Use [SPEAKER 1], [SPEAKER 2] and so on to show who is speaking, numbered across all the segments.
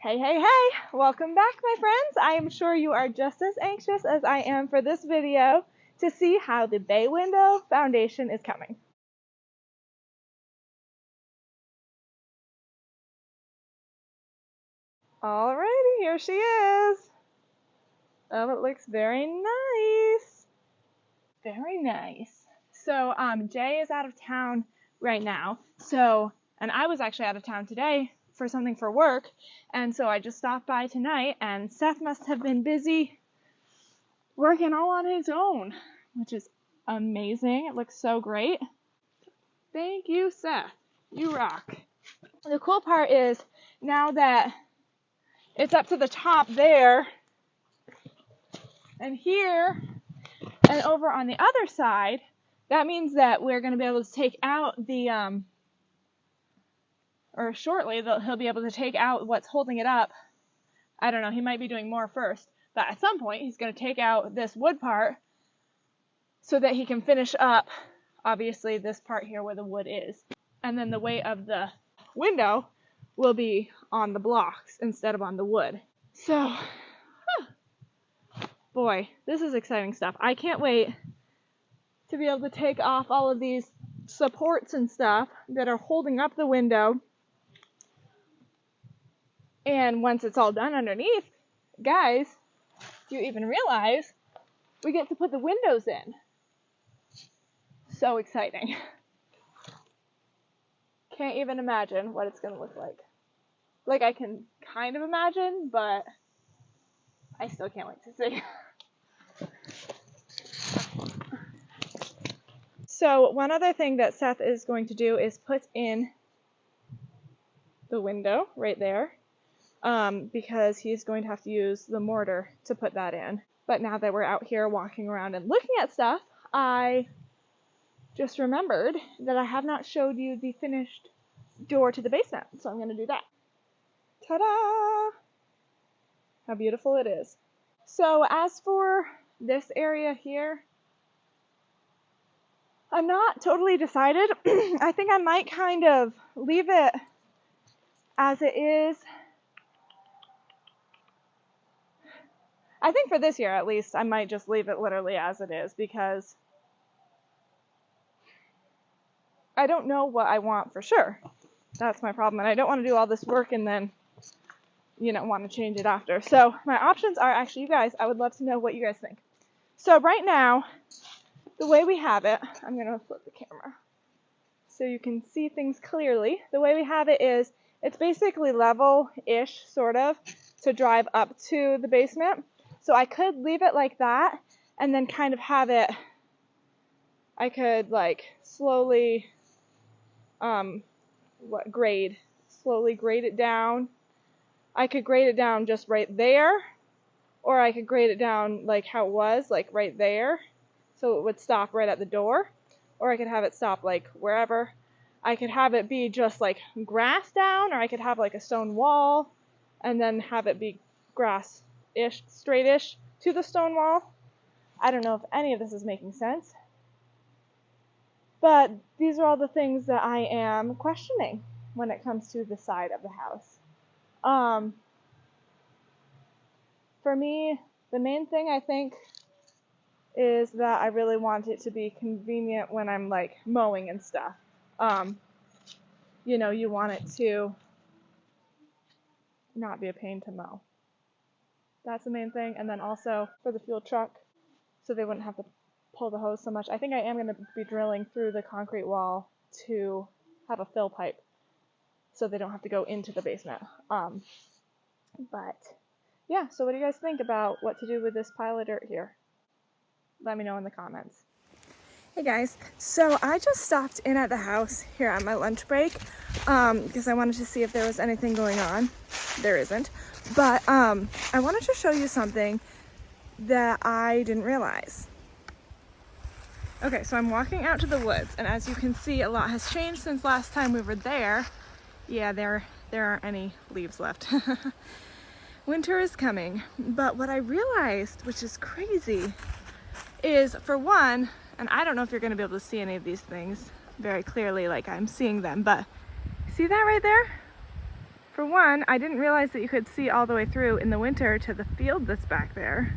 [SPEAKER 1] Hey, hey, hey! Welcome back, my friends. I am sure you are just as anxious as I am for this video to see how the bay window foundation is coming. Alrighty, here she is. Oh, it looks very nice. Very nice. So, Jay is out of town right now. And I was actually out of town today for something for work. And so I just stopped by tonight, and Seth must have been busy working all on his own, which is amazing. It looks so great. Thank you, Seth. You rock. The cool part is now that it's up to the top there, and here, and over on the other side, that means that we're going to be able to take out the, or shortly, he'll be able to take out what's holding it up. I don't know, he might be doing more first, but at some point he's going to take out this wood part so that he can finish up, obviously, this part here where the wood is. And then the weight of the window will be on the blocks instead of on the wood. So, boy, this is exciting stuff. I can't wait to be able to take off all of these supports and stuff that are holding up the window. And once it's all done underneath, guys, do you even realize we get to put the windows in? So exciting. Can't even imagine what it's going to look like. Like, I can kind of imagine, but I still can't wait to see. So one other thing that Seth is going to do is put in the window right there, because he's going to have to use the mortar to put that in. But now that we're out here walking around and looking at stuff, I just remembered that I have not showed you the finished door to the basement, so I'm going to do that. Ta-da! How beautiful it is. So as for this area here, I'm not totally decided. I think I might kind of leave it as it is. I think for this year at least, I might just leave it literally as it is, because I don't know what I want for sure. That's my problem, and I don't want to do all this work and then, want to change it after. So my options are, actually, you guys, I would love to know what you guys think. So right now, the way we have it, I'm going to flip the camera so you can see things clearly. The way we have it is, it's basically level-ish, sort of, to drive up to the basement. So I could leave it like that, and then kind of have it, I could, slowly, slowly grade it down. I could grade it down just right there, or I could grade it down like how it was, like right there, so it would stop right at the door, or I could have it stop like wherever. I could have it be just like grass down, or I could have like a stone wall, and then have it be grass-ish, straight-ish to the stone wall. I don't know if any of this is making sense, but these are all the things that I am questioning when it comes to the side of the house. For me, the main thing I think is that I really want it to be convenient when I'm mowing and stuff. You want it to not be a pain to mow. That's the main thing. And then also for the fuel truck, so they wouldn't have to pull the hose so much. I think I am going to be drilling through the concrete wall to have a fill pipe so they don't have to go into the basement. But yeah, so what do you guys think about what to do with this pile of dirt here? Let me know in the comments. Hey guys, so I just stopped in at the house here on my lunch break because I wanted to see if there was anything going on. There isn't. But I wanted to show you something that I didn't realize. Okay, so I'm walking out to the woods, and as you can see, a lot has changed since last time we were there. Yeah, there aren't any leaves left. Winter is coming. But what I realized, which is crazy, is for one, and I don't know if you're going to be able to see any of these things very clearly like I'm seeing them, but see that right there? For one, I didn't realize that you could see all the way through in the winter to the field that's back there.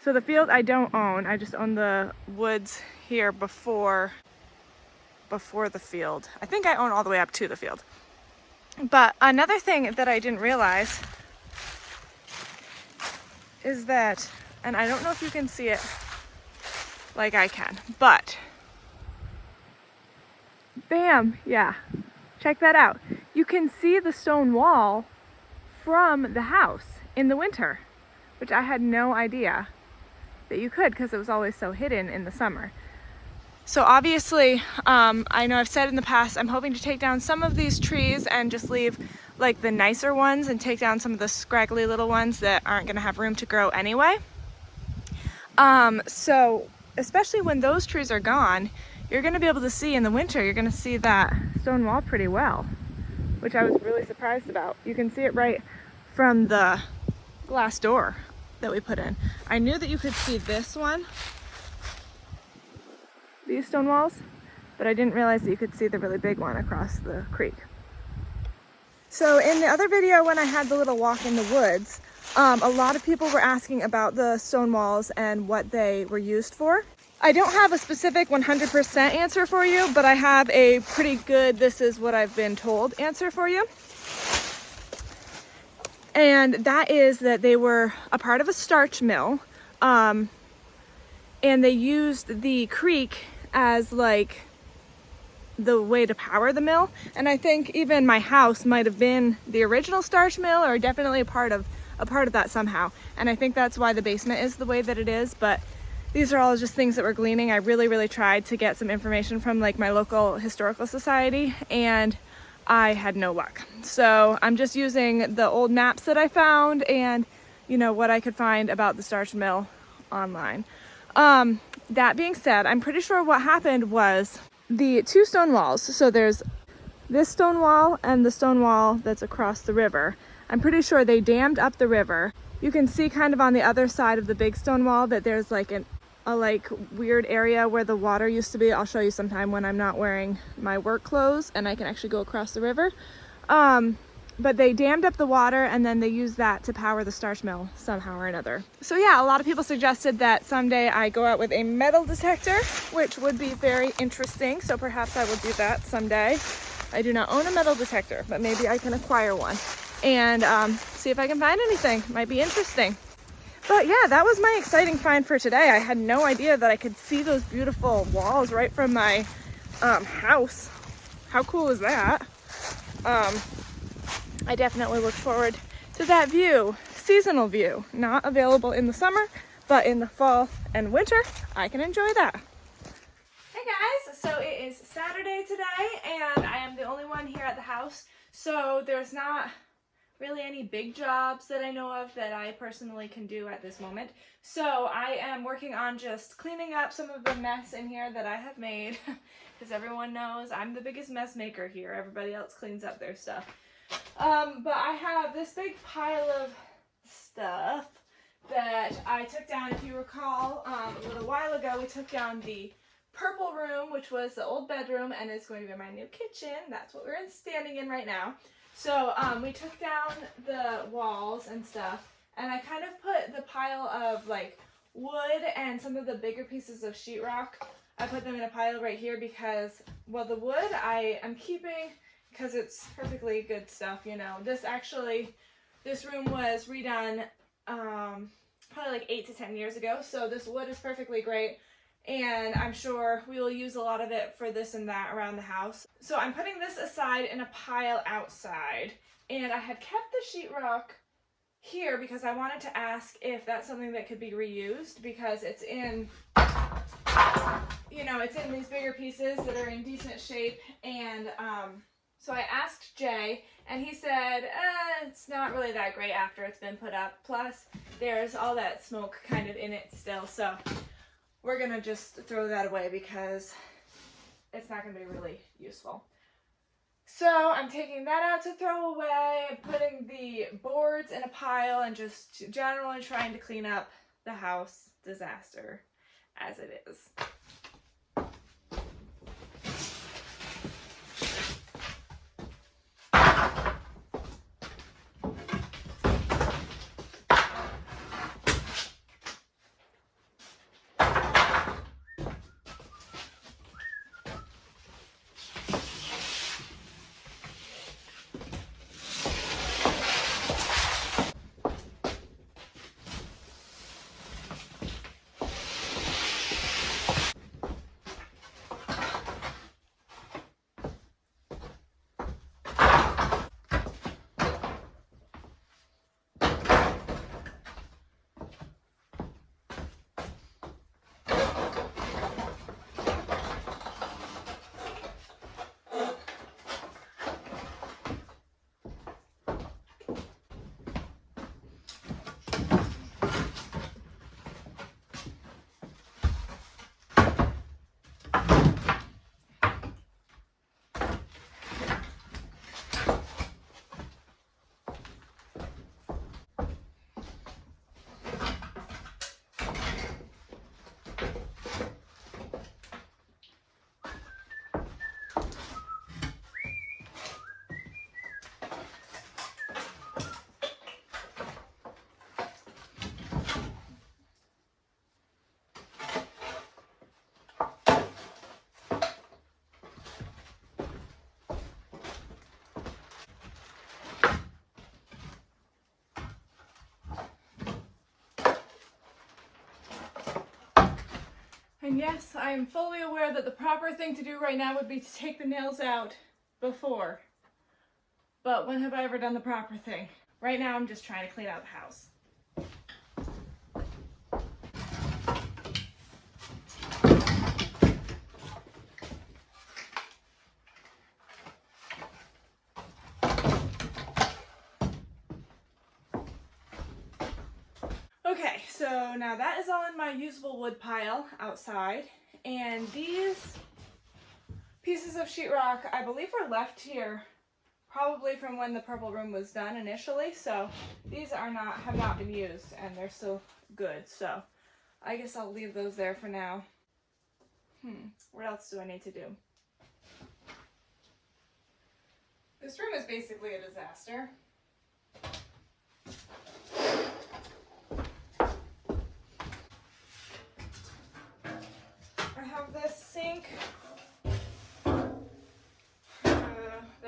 [SPEAKER 1] So the field I don't own, I just own the woods here before the field. I think I own all the way up to the field. But another thing that I didn't realize is that, and I don't know if you can see it like I can, but bam, yeah, check that out. You can see the stone wall from the house in the winter, which I had no idea that you could because it was always so hidden in the summer. So obviously, I know I've said in the past, I'm hoping to take down some of these trees and just leave like the nicer ones and take down some of the scraggly little ones that aren't gonna have room to grow anyway. So especially when those trees are gone, you're gonna be able to see in the winter, you're gonna see that stone wall pretty well, which I was really surprised about. You can see it right from the glass door that we put in. I knew that you could see this one, these stone walls, but I didn't realize that you could see the really big one across the creek. So in the other video when I had the little walk in the woods, a lot of people were asking about the stone walls and what they were used for. I don't have a specific 100% answer for you, but I have a pretty good, this is what I've been told answer for you. And that is that they were a part of a starch mill, and they used the creek as like the way to power the mill. And I think even my house might have been the original starch mill, or definitely a part of that somehow. And I think that's why the basement is the way that it is. But these are all just things that we're gleaning. I really tried to get some information from like my local historical society, and I had no luck. So I'm just using the old maps that I found and, you know, what I could find about the starch mill online. That being said, I'm pretty sure what happened was the two stone walls. So there's this stone wall and the stone wall that's across the river. I'm pretty sure they dammed up the river. You can see kind of on the other side of the big stone wall that there's like a like weird area where the water used to be. I'll show you sometime when I'm not wearing my work clothes and I can actually go across the river. But they dammed up the water and then they used that to power the starch mill somehow or another. So yeah, a lot of people suggested that someday I go out with a metal detector, which would be very interesting. So perhaps I will do that someday. I do not own a metal detector, but maybe I can acquire one and see if I can find anything. Might be interesting. But yeah, that was my exciting find for today. I had no idea that I could see those beautiful walls right from my house. How cool is that? I definitely look forward to that view. Seasonal view, not available in the summer, but in the fall and winter, I can enjoy that. Hey guys, so it is Saturday today and I am the only one here at the house. So there's not really any big jobs that I know of that I personally can do at this moment. So I am working on just cleaning up some of the mess in here that I have made, because everyone knows I'm the biggest mess maker here. Everybody else cleans up their stuff. But I have this big pile of stuff that I took down. If you recall, a little while ago we took down the purple room, which was the old bedroom, and it's going to be my new kitchen. That's what we're standing in right now. So we took down the walls and stuff, and I kind of put the pile of like wood and some of the bigger pieces of sheetrock, I put them in a pile right here because, well, the wood I am keeping because it's perfectly good stuff, you know. This room was redone probably like 8 to 10 years ago, so this wood is perfectly great. And I'm sure we will use a lot of it for this and that around the house. So I'm putting this aside in a pile outside. And I had kept the sheetrock here because I wanted to ask if that's something that could be reused, because it's in, you know, it's in these bigger pieces that are in decent shape. And so I asked Jay, and he said, it's not really that great after it's been put up. Plus, there's all that smoke kind of in it still. So we're gonna just throw that away because it's not gonna be really useful. So I'm taking that out to throw away, putting the boards in a pile, and just generally trying to clean up the house disaster as it is. And yes, I am fully aware that the proper thing to do right now would be to take the nails out before. But when have I ever done the proper thing? Right now I'm just trying to clean out the house. Okay, so now that is all in my usable wood pile outside, and these pieces of sheetrock I believe were left here probably from when the purple room was done initially, so these have not been used and they're still good, so I guess I'll leave those there for now. What else do I need to do? This room is basically a disaster. I have this sink that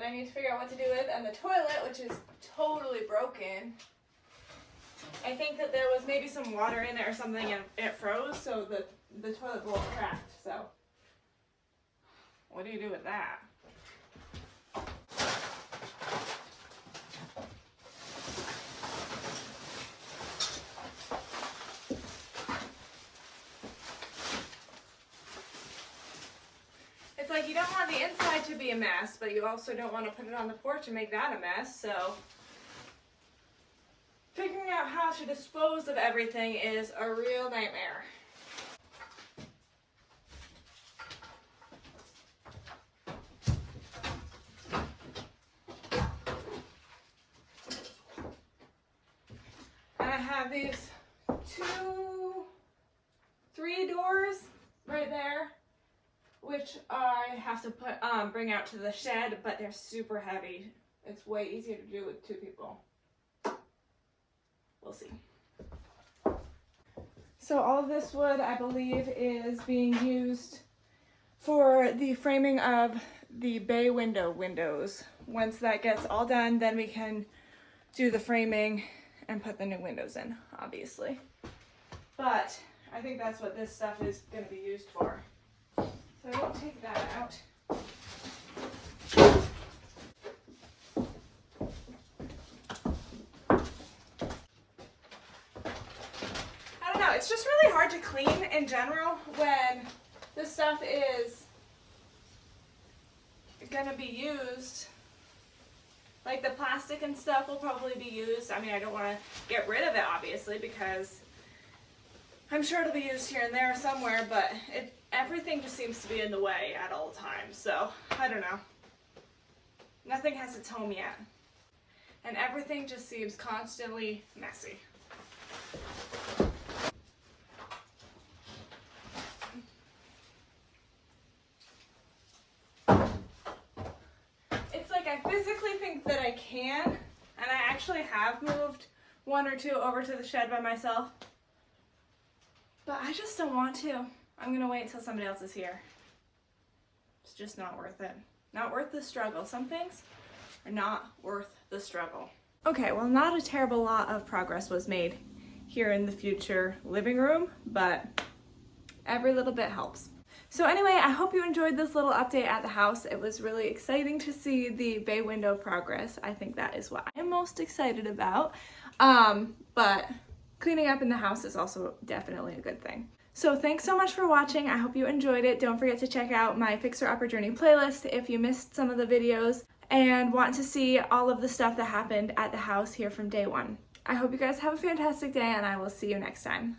[SPEAKER 1] I need to figure out what to do with, and the toilet, which is totally broken. I think that there was maybe some water in it or something and it froze, so the toilet bowl cracked, so what do you do with that? It's like you don't want the inside to be a mess, but you also don't want to put it on the porch and make that a mess, so figuring out how to dispose of everything is a real nightmare. And I have these 3 doors right there, which I have to bring out to the shed, but they're super heavy. It's way easier to do with 2 people. We'll see. So all of this wood, I believe, is being used for the framing of the bay windows. Once that gets all done, then we can do the framing and put the new windows in, obviously. But I think that's what this stuff is going to be used for. So I won't take that out. I don't know, it's just really hard to clean in general when this stuff is going to be used. Like the plastic and stuff will probably be used. I mean, I don't want to get rid of it, obviously, because I'm sure it'll be used here and there somewhere, but everything just seems to be in the way at all times, so I don't know. Nothing has its home yet. And everything just seems constantly messy. It's like I physically think that I can, and I actually have moved 1 or 2 over to the shed by myself, but I just don't want to. I'm gonna wait until somebody else is here. It's just not worth it. Not worth the struggle. Some things are not worth the struggle. Okay, well, not a terrible lot of progress was made here in the future living room, but every little bit helps. So anyway, I hope you enjoyed this little update at the house. It was really exciting to see the bay window progress. I think that is what I am most excited about. But cleaning up in the house is also definitely a good thing. So thanks so much for watching. I hope you enjoyed it. Don't forget to check out my Fixer Upper Journey playlist if you missed some of the videos and want to see all of the stuff that happened at the house here from day 1. I hope you guys have a fantastic day, and I will see you next time.